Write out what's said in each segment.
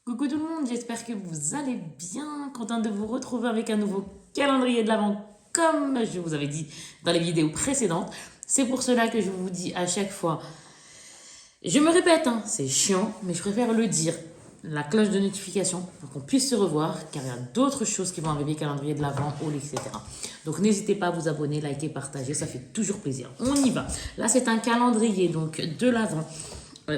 Coucou tout le monde, j'espère que vous allez bien. Content de vous retrouver avec un nouveau calendrier de l'Avent, comme je vous avais dit dans les vidéos précédentes. C'est pour cela que je vous dis à chaque fois, je me répète, hein, c'est chiant, mais je préfère le dire. La cloche de notification pour qu'on puisse se revoir, car il y a d'autres choses qui vont arriver, calendrier de l'Avent, haul, etc. Donc n'hésitez pas à vous abonner, liker, partager, ça fait toujours plaisir. On y va. Là, c'est un calendrier donc de l'Avent.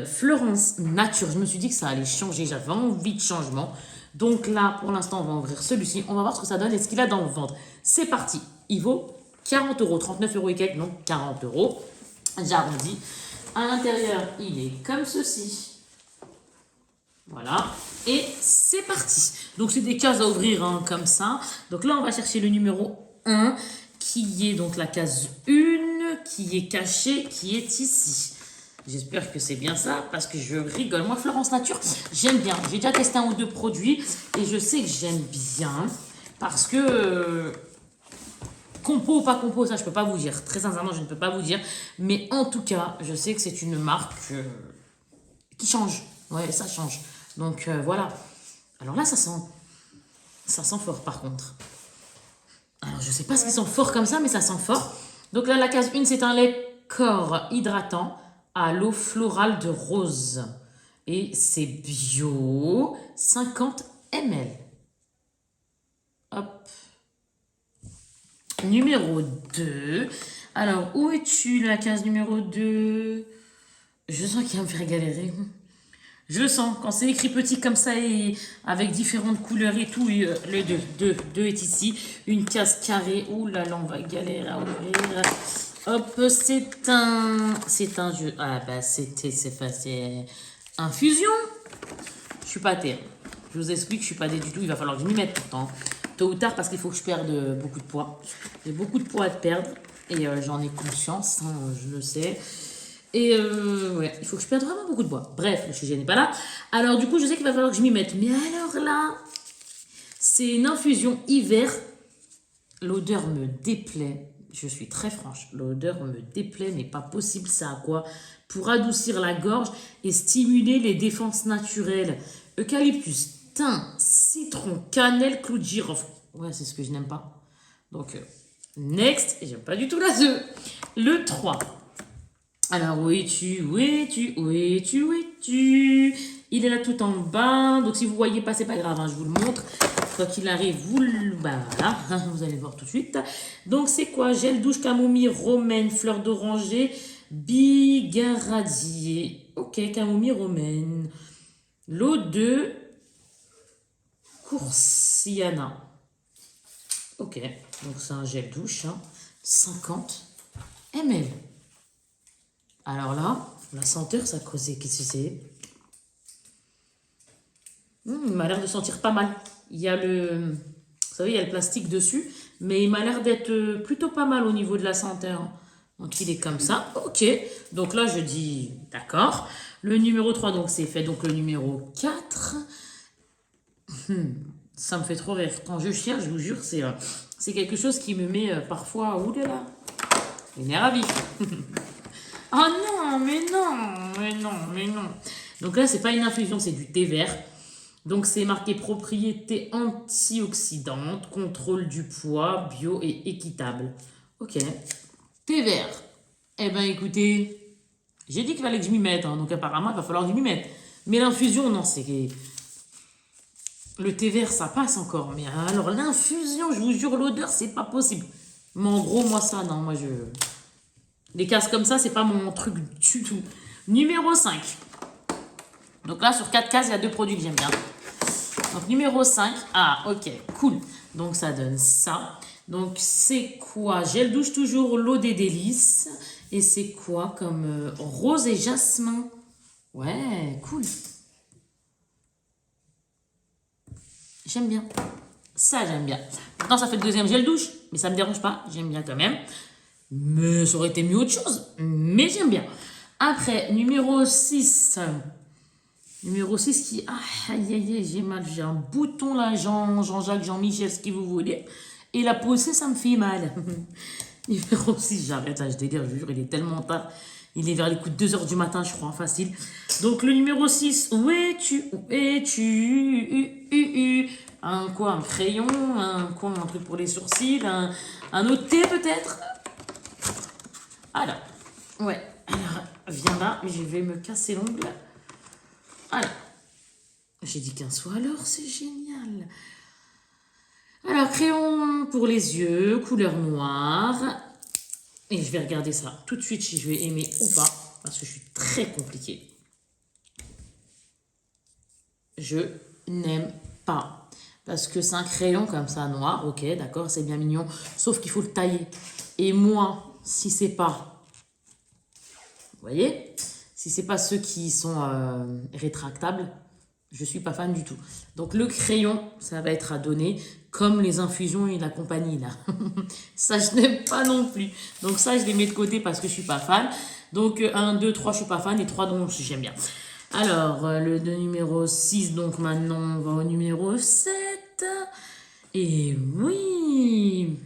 Florence Nature, je me suis dit que ça allait changer, j'avais envie de changement. Donc là, pour l'instant, on va ouvrir celui-ci. On va voir ce que ça donne et ce qu'il a dans le ventre. C'est parti. Il vaut 40 euros, 39 euros et quelques, donc 40 euros. J'arrondis. À l'intérieur, il est comme ceci. Voilà. Et c'est parti. Donc c'est des cases à ouvrir hein, comme ça. Donc là, on va chercher le numéro 1 qui est donc la case 1 qui est cachée, qui est ici. J'espère que c'est bien ça parce que je rigole. Moi, Florence Nature, j'aime bien. J'ai déjà testé un ou deux produits et je sais que j'aime bien parce que compo ou pas compo, ça je peux pas vous dire. Très sincèrement, je ne peux pas vous dire. Mais en tout cas, je sais que c'est une marque qui change. Ouais, ça change. Donc voilà. Alors là, ça sent fort par contre. Alors je sais pas ce qu'ils sont forts comme ça, mais ça sent fort. Donc là, la case 1, c'est un lait corps hydratant à l'eau florale de rose. Et c'est bio, 50 ml. Hop. Numéro 2. Alors, où es-tu, la case numéro 2? Je sens qu'il va me faire galérer. Je le sens, quand c'est écrit petit comme ça et avec différentes couleurs et tout, et, le 2 est ici. Une case carrée. Ouh là là, on va galérer à ouvrir. Hop, c'est un jeu. Ah bah c'est facile. Infusion. Je suis pas terre. Je vous explique, je suis pas du tout. Il va falloir que je m'y mette pourtant. Tôt ou tard parce qu'il faut que je perde beaucoup de poids. J'ai beaucoup de poids à perdre et j'en ai conscience, hein, je le sais. Et ouais, il faut que je perde vraiment beaucoup de poids. Bref, le sujet n'est pas là. Alors du coup, je sais qu'il va falloir que je m'y mette. Mais alors là, c'est une infusion hiver. L'odeur me déplaît. Je suis très franche. L'odeur me déplaît, mais pas possible. Ça a quoi? Pour adoucir la gorge et stimuler les défenses naturelles. Eucalyptus, thym, citron, cannelle, clou de girofle. Ouais, c'est ce que je n'aime pas. Donc, next. Et j'aime pas du tout la 2. Le 3. Alors, où es-tu? Où es-tu? Où es-tu? Où es-tu? Il est là tout en bas. Donc, si vous voyez pas, c'est pas grave. Hein, je vous le montre. Quoi qu'il arrive, vous le... Bah, voilà. Vous allez le voir tout de suite. Donc, c'est quoi? Gel douche, camomille, romaine, fleur d'oranger, bigaradier. Ok, camomille, romaine. L'eau de Coursiana. Ok, donc c'est un gel douche. Hein. 50 ml. Alors là, la senteur, ça causait. Qu'est-ce que c'est? Il m'a l'air de sentir pas mal. Il y a le... Vous savez, il y a le plastique dessus. Mais il m'a l'air d'être plutôt pas mal au niveau de la senteur. Donc il est comme ça. Ok. Donc là, je dis d'accord. Le numéro 3, donc c'est fait. Donc le numéro 4. Ça me fait trop rire. Quand je cherche, je vous jure, c'est quelque chose qui me met parfois... Ouh là là. Les nerfs à vif. Ah non, mais non, mais non, mais non. Donc là, c'est pas une infusion, c'est du thé vert. Donc c'est marqué propriété antioxydante, contrôle du poids, bio et équitable. Ok. Thé vert. Eh ben écoutez, j'ai dit qu'il fallait que je m'y mette, hein, donc apparemment il va falloir que je m'y mette. Mais l'infusion, non, c'est... Le thé vert, ça passe encore. Mais alors l'infusion, je vous jure, l'odeur, c'est pas possible. Mais en gros, moi ça, non, moi je... Les cases comme ça, c'est pas mon truc du tout. Numéro 5. Donc là, sur 4 cases, il y a 2 produits que j'aime bien. Donc numéro 5. Ah, ok, cool. Donc ça donne ça. Donc c'est quoi? Gel douche toujours, l'eau des délices. Et c'est quoi comme rose et jasmin? Ouais, cool. J'aime bien. Ça, j'aime bien. Maintenant, ça fait le deuxième gel douche. Mais ça me dérange pas. J'aime bien quand même. Mais ça aurait été mieux autre chose. Mais j'aime bien. Après, numéro 6. Numéro 6 qui... Ah, aïe, aïe, aïe, j'ai mal. J'ai un bouton là, Jean-Jacques, Jean-Michel, ce que vous voulez. Et la poussée, ça me fait mal. Numéro 6, j'arrête, là, je délire, je vous jure, il est tellement tard. Il est vers les coups de 2 heures du matin, je crois, facile. Donc, le numéro 6, où es-tu? Où es-tu? Un quoi? Un crayon? Un quoi? Un truc pour les sourcils? Un autre thé, peut-être? Alors, ouais. Alors, viens là, je vais me casser l'ongle. Alors, j'ai dit qu'un soit alors, c'est génial. Alors, crayon pour les yeux, couleur noire. Et je vais regarder ça tout de suite si je vais aimer ou pas, parce que je suis très compliquée. Je n'aime pas. Parce que c'est un crayon comme ça, noir, ok, d'accord, c'est bien mignon. Sauf qu'il faut le tailler. Et moi, si c'est pas... Vous voyez? Si c'est pas ceux qui sont rétractables, je suis pas fan du tout. Donc le crayon, ça va être à donner, comme les infusions et la compagnie là. Ça, je n'aime pas non plus. Donc ça, je les mets de côté parce que je suis pas fan. Donc 1, 2, 3, je suis pas fan et 3, donc j'aime bien. Alors, le numéro 6, donc maintenant, on va au numéro 7. Et oui!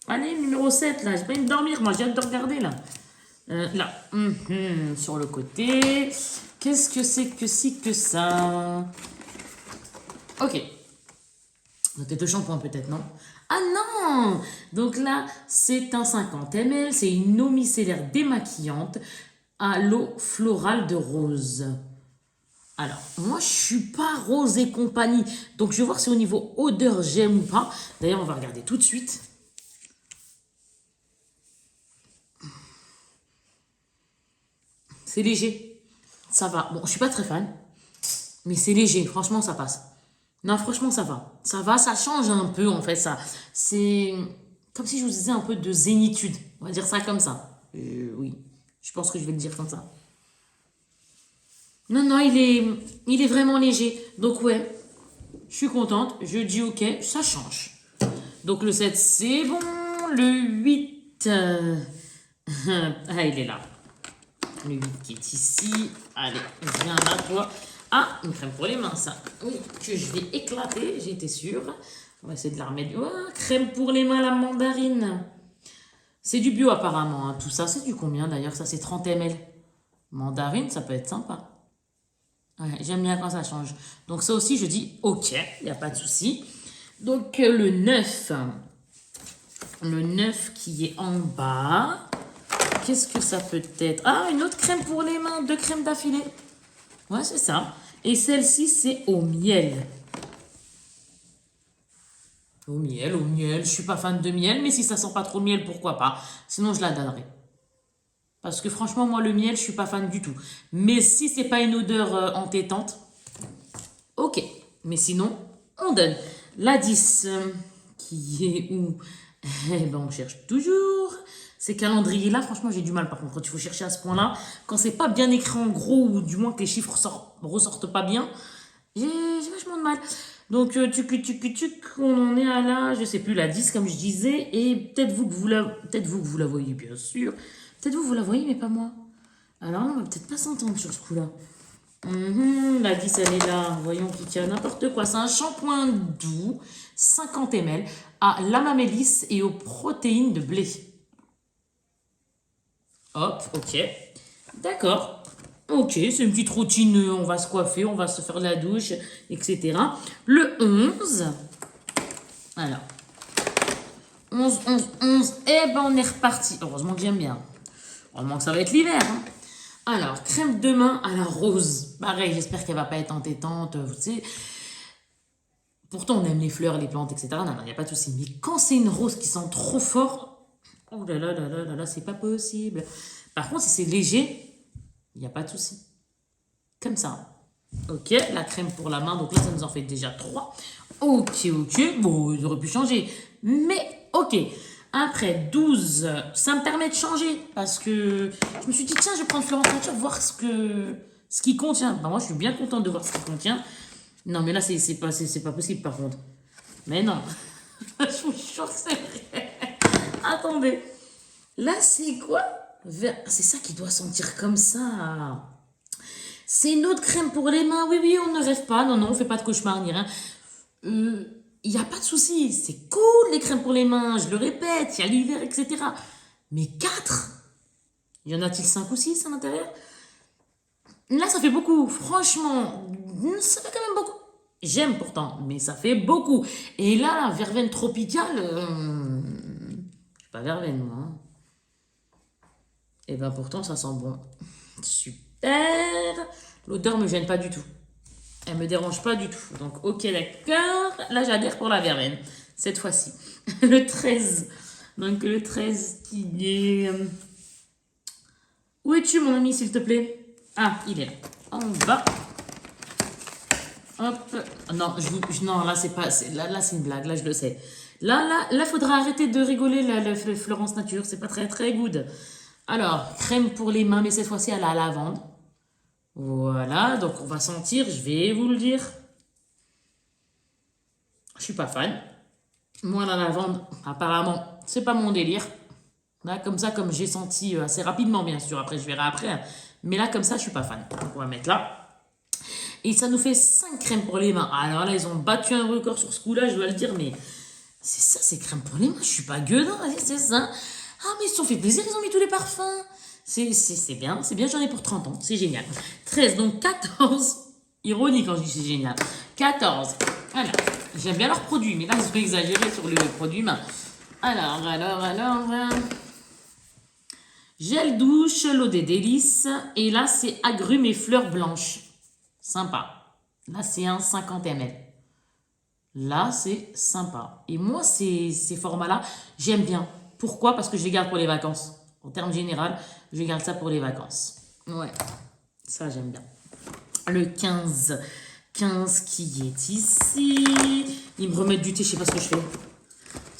Allez, numéro 7, là, j'ai pas envie de dormir, moi, j'ai hâte de regarder, là. Là, sur le côté. Qu'est-ce que c'est que si que ça? Ok. Tête de shampoing, peut-être, non? Ah non! Donc là, c'est un 50 ml, c'est une eau micellaire démaquillante à l'eau florale de rose. Alors, moi, je suis pas Rose et compagnie. Donc, je vais voir si au niveau odeur, j'aime ou pas. D'ailleurs, on va regarder tout de suite. C'est léger. Ça va. Bon, je suis pas très fan. Mais c'est léger. Franchement, ça passe. Non, franchement, ça va. Ça va, ça change un peu, en fait, ça. C'est comme si je vous disais un peu de zénitude. On va dire ça comme ça. Oui. Je pense que je vais le dire comme ça. Non, non, il est vraiment léger. Donc, ouais, je suis contente. Je dis ok, ça change. Donc, le 7, c'est bon. Le 8, ah, il est là. Le 8 qui est ici. Allez, viens là, toi. Ah, une crème pour les mains, ça. Oui, que je vais éclater, j'étais sûre. On va essayer de la remettre. Oh, crème pour les mains, la mandarine. C'est du bio, apparemment, hein. Tout ça, c'est du combien, d'ailleurs? Ça, c'est 30 ml. Mandarine, ça peut être sympa. Ouais, j'aime bien quand ça change. Donc ça aussi, je dis ok, il n'y a pas de souci. Donc le 9. Le 9 qui est en bas. Qu'est-ce que ça peut être? Ah, une autre crème pour les mains, 2 crèmes d'affilée. Ouais, c'est ça. Et celle-ci, c'est au miel. Au miel, au miel. Je suis pas fan de miel, mais si ça sent pas trop le miel, pourquoi pas? Sinon, je la donnerai. Parce que franchement, moi, le miel, je suis pas fan du tout. Mais si c'est pas une odeur entêtante, ok. Mais sinon, on donne. La 10, qui est où? Eh ben, on cherche toujours. Ces calendriers-là, franchement, j'ai du mal. Par contre, quand il faut chercher à ce point-là, quand c'est pas bien écrit en gros, ou du moins que les chiffres ressortent pas bien, j'ai vachement de mal. Donc, on en est à la, je sais plus, la 10, comme je disais. Et peut-être vous que vous la voyez, bien sûr. Peut-être vous la voyez, mais pas moi. Alors, on va peut-être pas s'entendre sur ce coup-là. La 10, elle est là. Voyons qui a n'importe quoi. C'est un shampoing doux, 50 ml, à l'amamélis et aux protéines de blé. Hop, ok. D'accord. Ok, c'est une petite routine. On va se coiffer, on va se faire la douche, etc. Le 11. Alors. 11, 11, 11. Eh ben, on est reparti. Heureusement que j'aime bien. Heureusement que ça va être l'hiver. Hein. Alors, crème de main à la rose. Pareil, j'espère qu'elle va pas être entêtante. Vous savez. Pourtant, on aime les fleurs, les plantes, etc. Non, non, il n'y a pas de souci. Mais quand c'est une rose qui sent trop fort, oh là là là là là là, c'est pas possible. Par contre, si c'est léger, il n'y a pas de souci. Comme ça. Ok, la crème pour la main. Donc là, ça nous en fait déjà 3. Ok, ok. Bon, ils auraient pu changer. Mais ok. Après, 12, ça me permet de changer. Parce que je me suis dit, tiens, je vais prendre Florence Nature, voir ce qu'il contient. Ben, moi, je suis bien contente de voir ce qu'il contient. Non, mais là, c'est pas possible, par contre. Mais non. Je vous jure que c'est vrai. Attendez. Là, c'est quoi? C'est ça qui doit sentir comme ça. C'est une autre crème pour les mains. Oui, oui, on ne rêve pas. Non, non, on fait pas de cauchemar ni rien. Il n'y a pas de souci. C'est cool, les crèmes pour les mains. Je le répète, il y a l'hiver, etc. Mais 4? Y en a-t-il 5 ou 6 à l'intérieur? Là, ça fait beaucoup. Franchement, ça fait quand même beaucoup. J'aime pourtant, mais ça fait beaucoup. Et là, la verveine tropicale, je suis pas verveine, moi, hein. Et ben pourtant, ça sent bon. Super. L'odeur me gêne pas du tout. Elle me dérange pas du tout. Donc, ok, d'accord. Là, j'adhère pour la verveine. Cette fois-ci. Le 13. Donc, le 13 qui est... Où es-tu, mon ami, s'il te plaît? Ah, il est là. En bas. Hop. Non, non, là, c'est pas... Là, c'est une blague. Là, je le sais. Là, faudra arrêter de rigoler, la Florence Nature. C'est pas très, très good. Alors, crème pour les mains, mais cette fois-ci à la lavande. Voilà, donc on va sentir, je vais vous le dire. Je suis pas fan. Moi, la lavande, apparemment, c'est pas mon délire. Là, comme ça, comme j'ai senti assez rapidement, bien sûr. Après, je verrai après, hein. Mais là, comme ça, je suis pas fan. Donc, on va mettre là. Et ça nous fait 5 crèmes pour les mains. Alors là, ils ont battu un record sur ce coup-là, je dois le dire, mais c'est ça, c'est crème pour les mains. Je suis pas gueudin, c'est ça. Ah, mais ils se sont fait plaisir, ils ont mis tous les parfums. C'est bien, j'en ai pour 30 ans, c'est génial. 13, donc 14. Ironique quand je dis c'est génial. 14. Voilà, j'aime bien leurs produits, mais là, ils ont exagéré sur le produit main. Alors. Gel douche, l'eau des délices. Et là, c'est agrumes et fleurs blanches. Sympa. Là, c'est un 50 ml. Là, c'est sympa. Et moi, ces formats-là, j'aime bien. Pourquoi? Parce que je les garde pour les vacances. En termes général, je garde ça pour les vacances. Ouais, ça, j'aime bien. Le 15. 15 qui est ici. Ils me remettent du thé, je sais pas ce que je fais.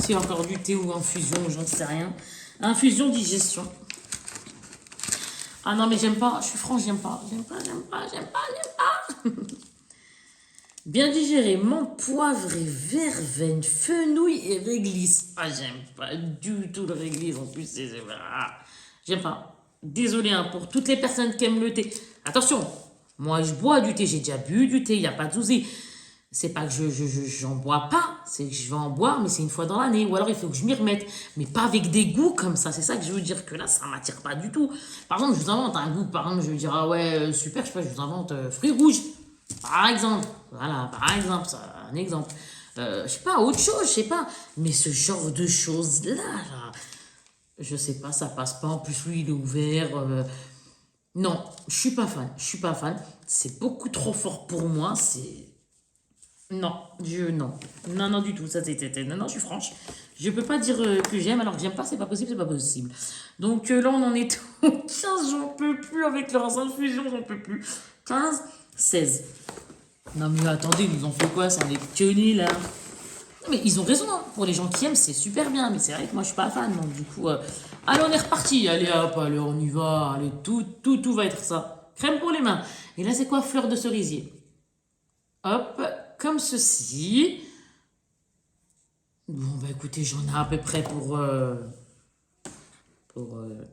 C'est encore du thé ou infusion, j'en sais rien. Infusion digestion. Ah non, mais j'aime pas. Je suis franche, j'aime pas. Bien digéré, menthe, poivre et verveine, fenouil et réglisse. Ah, j'aime pas du tout le réglisse. En plus, j'aime pas. Désolé hein, pour toutes les personnes qui aiment le thé. Attention, moi je bois du thé, j'ai déjà bu du thé, il n'y a pas de souci. C'est pas que j'en bois pas, c'est que je vais en boire, mais c'est une fois dans l'année. Ou alors il faut que je m'y remette. Mais pas avec des goûts comme ça. C'est ça que je veux dire, que là, ça m'attire pas du tout. Par exemple, je vous invente un goût. Par exemple, je vais dire, ah ouais, super, je sais pas, je vous invente fruits rouges. Par exemple. Voilà, par exemple, ça, un exemple. Je sais pas, autre chose, je sais pas. Mais ce genre de choses-là, là, je sais pas, ça passe pas. En plus, lui, il est ouvert. Non, je suis pas fan. Je suis pas fan. C'est beaucoup trop fort pour moi. C'est. Non, non du tout, ça c'était, non, je suis franche, je peux pas dire que j'aime alors que j'aime pas, c'est pas possible, donc là on en est au 15, j'en peux plus avec leurs infusions, j'en peux plus, 15, 16, non mais attendez, ils nous ont fait quoi, ça les pionniers là, non, mais ils ont raison, hein. Pour les gens qui aiment c'est super bien, mais c'est vrai que moi je suis pas fan, donc du coup, allez on est reparti, allez hop, allez on y va, allez tout va être ça, crème pour les mains, et là c'est quoi, fleur de cerisier, hop, comme ceci. Bon, bah écoutez, j'en ai à peu près pour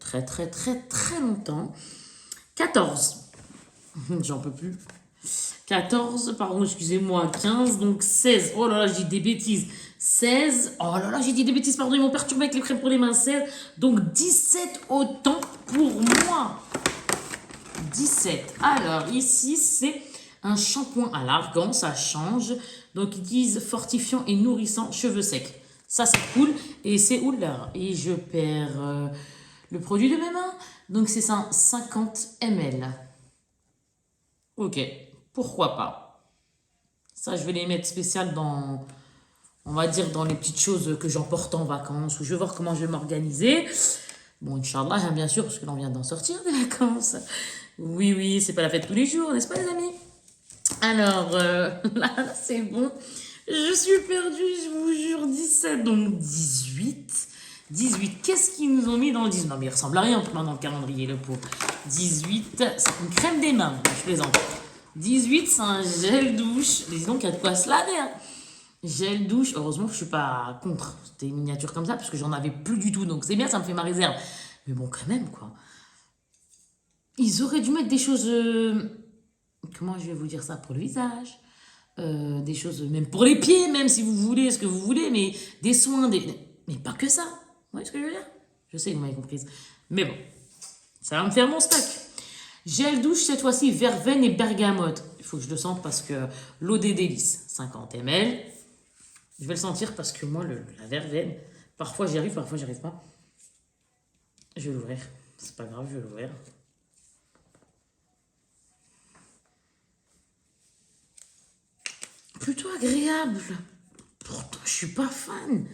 très, très, très, très longtemps. 14. J'en peux plus. 14, pardon, excusez-moi. 15, donc 16. Oh là là, j'ai dit des bêtises. 16. Oh là là, j'ai dit des bêtises, pardon, ils m'ont perturbé avec les crèmes pour les mains. 16. Donc 17 autant pour moi. 17. Alors, ici, c'est un shampoing à l'argan, ça change. Donc, ils disent fortifiant et nourrissant cheveux secs. Ça, c'est cool. Et c'est oula. Et je perds le produit de mes mains. Donc, c'est ça, 50 ml. Ok, pourquoi pas. Ça, je vais les mettre spécial dans, on va dire, dans les petites choses que j'emporte en vacances. Ou je vais voir comment je vais m'organiser. Bon, Inch'Allah, hein, bien sûr, parce que l'on vient d'en sortir des vacances. Oui, c'est pas la fête tous les jours, n'est-ce pas, les amis? Alors, là, c'est bon. Je suis perdue, je vous jure. 17, donc 18. 18, qu'est-ce qu'ils nous ont mis dans le 18? Non, mais il ressemble à rien dans le calendrier, le pauvre. 18, c'est une crème des mains. Je plaisante. 18, c'est un gel douche. Dis donc, il y a de quoi se laver, hein. Gel douche, heureusement que je suis pas contre des miniatures comme ça, parce que j'en avais plus du tout, donc c'est bien, ça me fait ma réserve. Mais bon, quand même, quoi. Ils auraient dû mettre des choses... comment je vais vous dire ça? Pour le visage. Des choses, même pour les pieds, même si vous voulez, ce que vous voulez, mais des soins, mais pas que ça. Vous voyez ce que je veux dire? Je sais que vous m'avez comprise. Mais bon, Ça va me faire mon stock. Gel douche, cette fois-ci, verveine et bergamote. Il faut que je le sente parce que l'eau des délices, 50 ml. Je vais le sentir parce que moi, la verveine, parfois j'y arrive, parfois j'y arrive pas. Je vais l'ouvrir. C'est pas grave, je vais l'ouvrir. Plutôt agréable. Pourtant, je suis pas fan.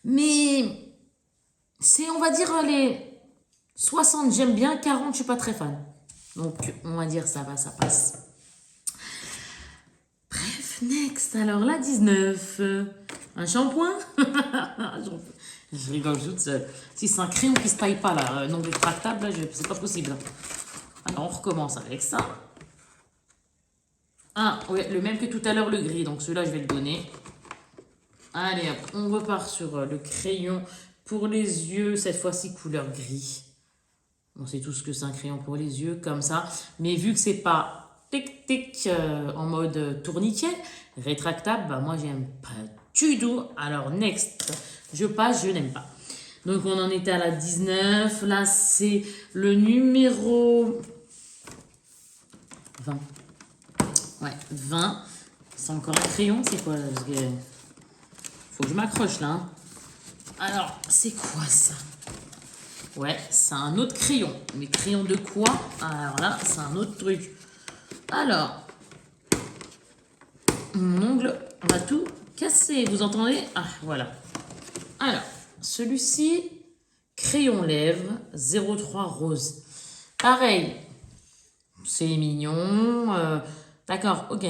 Mais c'est, on va dire, les 60, j'aime bien. 40, je suis pas très fan. Donc, on va dire ça va, ça passe. Bref, next. Alors, la 19. Un shampoing. Je rigole toute seule. Si c'est un crayon qui se taille pas, là, non rétractable, là, c'est pas possible. Alors, on recommence avec ça. Ah, ouais, le même que tout à l'heure, le gris. Donc, celui-là, je vais le donner. Allez, hop, on repart sur le crayon pour les yeux. Cette fois-ci, couleur gris. On sait tous que c'est un crayon pour les yeux, comme ça. Mais vu que c'est pas tic-tic en mode tourniquet, rétractable, bah moi, j'aime pas du tout. Alors, next, je passe, je n'aime pas. Donc, on en était à la 19. Là, c'est le numéro 20. Ouais, 20. C'est encore un crayon, c'est quoi? Parce que faut que je m'accroche là. Hein. Alors, c'est quoi ça? Ouais, c'est un autre crayon. Mais crayon de quoi? Alors là, c'est un autre truc. Alors, mon ongle va tout casser. Vous entendez? Ah, voilà. Alors, celui-ci, crayon lèvres 03 rose. Pareil, c'est mignon. D'accord, ok.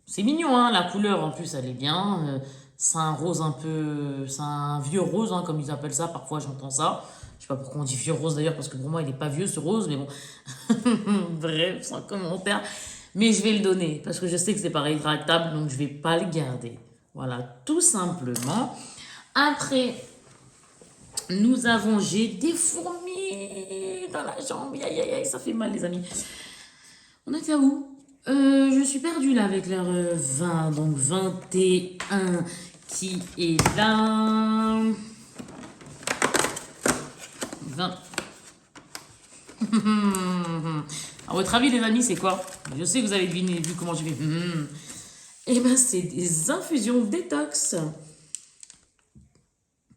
C'est mignon, hein, la couleur en plus, elle est bien. C'est un rose un peu. C'est un vieux rose, hein, comme ils appellent ça. Parfois, j'entends ça. Je sais pas pourquoi on dit vieux rose d'ailleurs, parce que pour moi, il n'est pas vieux ce rose, mais bon. Bref, sans commentaire. Mais je vais le donner, parce que je sais que c'est pas rétractable, donc je vais pas le garder. Voilà, tout simplement. Après, nous avons, j'ai des fourmis dans la jambe. Aïe, aïe, aïe, ça fait mal, les amis. On était à où? Je suis perdue là avec leur 20, donc 21 qui est là. 20. À votre avis, les amis, c'est quoi? Je sais que vous avez deviné, vu comment je vais. Eh ben, c'est des infusions détox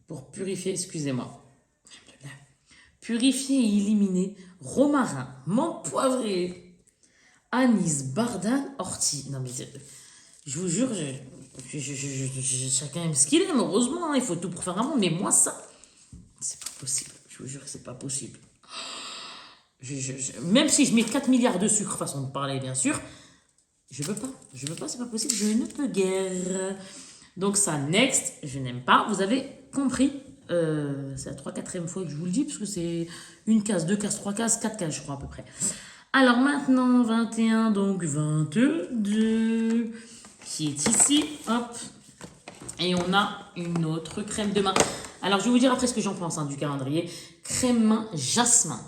pour purifier, excusez-moi. Purifier et éliminer romarin, menthe poivrée, anis, bardane, ortie. Non, mais je vous jure, chacun aime ce qu'il aime. Heureusement, hein, il faut tout pour faire un monde. Mais moi, ça, c'est pas possible. Je vous jure que c'est pas possible. Même si je mets 4 milliards de sucre, façon de parler, bien sûr, je veux pas. Je veux pas, c'est pas possible. Je ne peux guère. Donc, ça, next, je n'aime pas. Vous avez compris. C'est la 3/4e fois que je vous le dis, parce que c'est une case, 2 cases, 3 cases, 4 cases, je crois, à peu près. Alors maintenant, 21, donc 22, qui est ici, hop. Et on a une autre crème de main. Alors, je vais vous dire après ce que j'en pense hein, du calendrier. Crème main jasmin.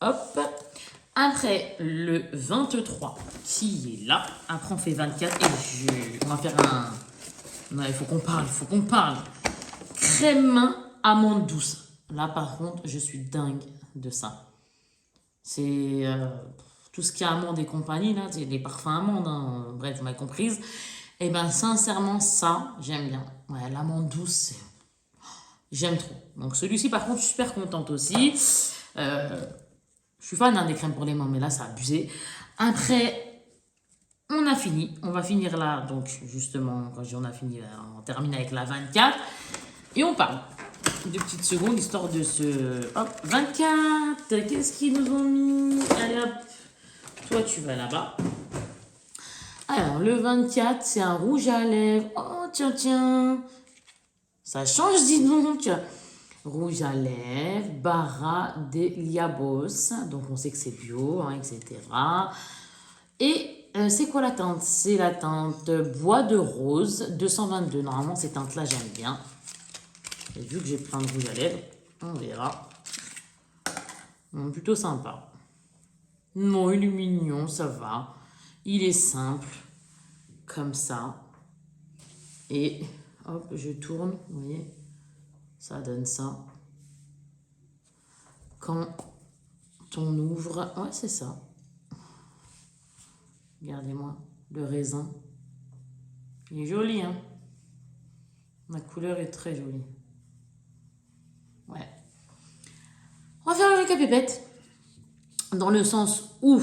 Hop. Après, le 23, qui est là. Après, on fait 24 et on va faire un... Non, il faut qu'on parle, il faut qu'on parle. Crème main amande douce. Là, par contre, je suis dingue de ça. C'est tout ce qui est amande et compagnie, là, c'est les parfums amandes, hein, bref, vous m'avez comprise. Et bien, sincèrement, ça, j'aime bien. Ouais, l'amande douce, j'aime trop. Donc, celui-ci, par contre, je suis super contente aussi. Je suis fan hein, des crèmes pour les mains, mais là, ça a abusé. Après, on a fini. On va finir là, donc, justement, quand je dis on a fini, on termine avec la 24. Et on parle. 2 petites secondes, histoire de se... Hop, 24. Qu'est-ce qu'ils nous ont mis? Allez hop. Toi, tu vas là-bas. Alors, le 24, c'est un rouge à lèvres. Oh, tiens, tiens. Ça change, dis donc. Rouge à lèvres, Barra de Liabos. Donc, on sait que c'est bio, hein, etc. Et c'est quoi la teinte? C'est la teinte Bois de Rose 222. Normalement, ces teintes-là, j'aime bien. Et vu que j'ai plein de rouge à lèvres, on verra. Bon, plutôt sympa. Non, il est mignon, ça va. Il est simple, comme ça. Et hop, je tourne, vous voyez, ça donne ça. quand on ouvre... Ouais, c'est ça. Regardez-moi, le raisin. Il est joli, hein. La couleur est très jolie. Ouais. On va faire le récapépète. Dans le sens où...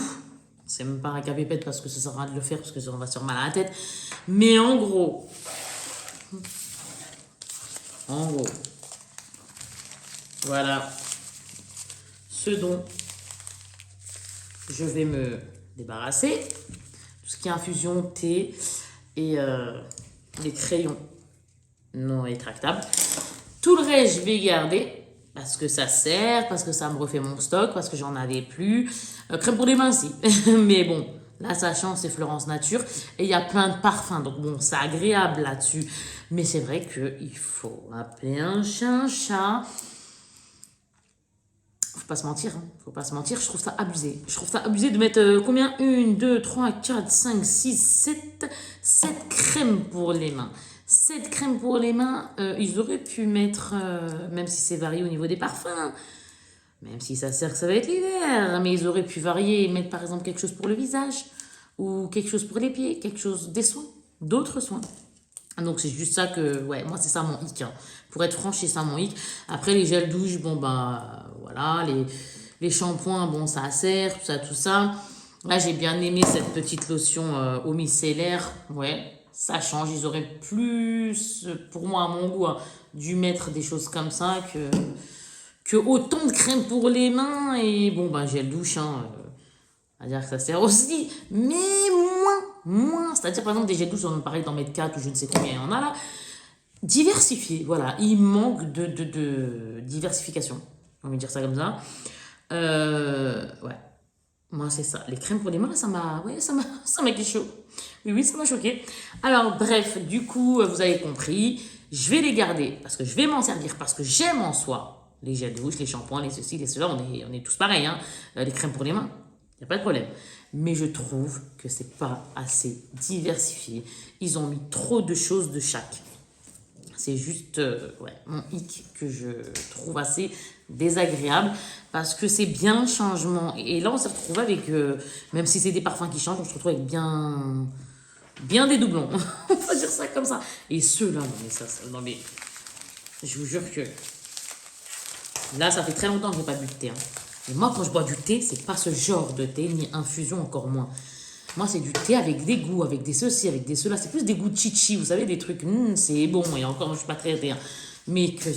C'est même pas un récapépète parce que ça sert à rien de le faire parce que ça, on va se faire mal à la tête. Mais en gros... Voilà ce dont je vais me débarrasser. Tout ce qui est infusion, thé et les crayons non rétractables. Tout le reste, je vais garder parce que ça sert, parce que ça me refait mon stock, parce que j'en avais plus. Crème pour les mains, si. Mais bon, là, ça change, c'est Florence Nature. Et il y a plein de parfums, donc bon, c'est agréable là-dessus. Mais c'est vrai qu'il faut appeler un chat un chat. Faut pas se mentir, hein. Faut pas se mentir, je trouve ça abusé. Je trouve ça abusé de mettre combien 1, 2, 3, 4, 5, 6, 7 crèmes pour les mains. 7 crèmes pour les mains, ils auraient pu mettre, même si c'est varié au niveau des parfums, même si ça sert que ça va être l'hiver, mais ils auraient pu varier et mettre par exemple quelque chose pour le visage, ou quelque chose pour les pieds, quelque chose, des soins, d'autres soins. Donc c'est juste ça que, ouais, moi c'est ça mon hic, hein. Pour être franche, c'est ça mon hic. Après les gels douche, bon bah voilà, les shampoings, bon ça sert, tout ça. Là j'ai bien aimé cette petite lotion eau micellaire, ouais, ça change. Ils auraient plus, pour moi à mon goût, hein, dû mettre des choses comme ça que autant de crème pour les mains. Et bon bah gel douche, hein, à dire que ça sert aussi, mais moins. C'est-à-dire, par exemple, des gels douces, on en parlait dans Medcat ou je ne sais combien il y en a là. Diversifié, voilà. Il manque de diversification. On va dire ça comme ça. Ouais. Moi, c'est ça. Les crèmes pour les mains, ça m'a fait chaud. Oui, ça m'a choqué. Alors, bref, du coup, vous avez compris. Je vais les garder parce que je vais m'en servir, parce que j'aime en soi les gels douche, les shampoings, les ceci, les cela. On est tous pareils, hein. Les crèmes pour les mains. Il n'y a pas de problème. Mais je trouve que c'est pas assez diversifié. Ils ont mis trop de choses de chaque. C'est juste ouais, mon hic que je trouve assez désagréable parce que c'est bien le changement. Et là, on s'est retrouvé avec, même si c'est des parfums qui changent, on se retrouve avec bien des doublons. On va dire ça comme ça. Et ceux-là, non mais, je vous jure que là, ça fait très longtemps que je n'ai pas bu de thé, hein. Et moi, quand je bois du thé, c'est pas ce genre de thé, ni infusion encore moins. Moi, c'est du thé avec des goûts, avec des ceci, avec des cela. C'est plus des goûts chichi, vous savez, des trucs, c'est bon. Et encore, je suis pas très thé, hein. Mais que...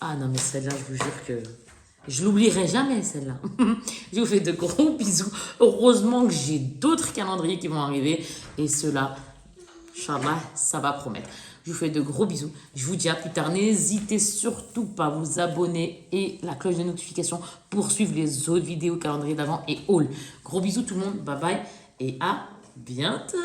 Ah non, mais celle-là, je vous jure que... Je l'oublierai jamais, celle-là. Je vous fais de gros bisous. Heureusement que j'ai d'autres calendriers qui vont arriver. Et ceux-là, Inch'Allah, ça va promettre. Je vous fais de gros bisous. Je vous dis à plus tard. N'hésitez surtout pas à vous abonner et la cloche de notification pour suivre les autres vidéos calendrier d'avant et haul. Gros bisous tout le monde. Bye bye et à bientôt.